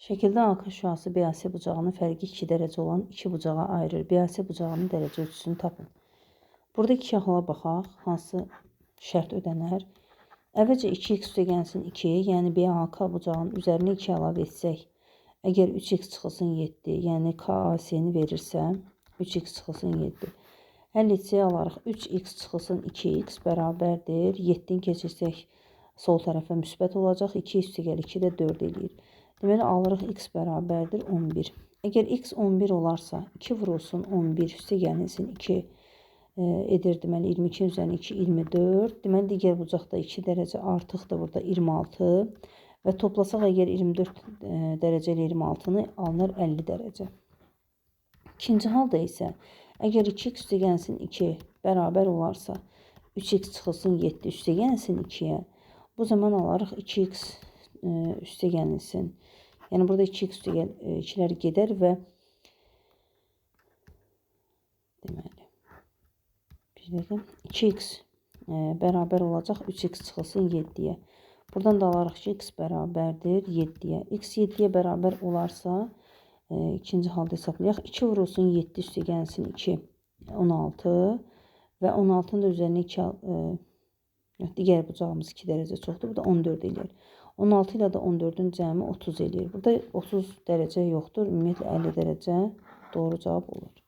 Şəkildə AK şüası BAS bucağının fərqi 2 dərəcə olan 2 bucağa ayırır. BAS bucağının dərəcə ölçüsünü tapın. Burada 2 hala baxaq, hansı şərt ödənər. Əvvəlcə 2x üstəgəlsin 2, yəni BAK bucağının üzərinə 2 əlavə etsək, əgər 3x çıxılsın 7, yəni KAS-ni verirsə, 3x çıxılsın 7. Həll etsək alarıq 3x çıxılsın 2x bərabərdir. 7-ni keçirsək sol tərəfə müsbət olacaq. 2 üstəgəl 2 də 4 eləyir. Deməli, alırıq x bərabərdir 11. Əgər x 11 olarsa, 2 vurulsun 11 üstəgəlinsin 2 edir. Deməli, 22 üzərinə 2, 24. Deməli, digər bucaqda 2 dərəcə artıqdır. Burada 26 və toplasaq əgər 24 dərəcə ilə 26-nı alınır 50 dərəcə. İkinci halda isə, əgər 2x üstəgəlsin 2 bərabər olarsa, 3x çıxılsın 7 üstəgəlsin 2-yə, bu zaman alarıq 2x üstəgəlsin. Yəni, burada 2x üstəgəl 2-lər gedər və deməli, 2x bərabər olacaq 3x çıxılsın 7-yə. Buradan da alarıq ki, x bərabərdir 7-yə. X 7-yə bərabər olarsa, ikinci halda hesablayaq. 2 vurulsun 7 üstəgəlsin 2, 16 və 16-nın da üzərinə 2, digər bucağımız 2 dərəcə çoxdur. Bu da 14 eləyir. 16 ilə də 14-ün cəmi 30 eləyir. Burada 30 dərəcə yoxdur. Ümumiyyətlə 50 dərəcə doğru cavab olur.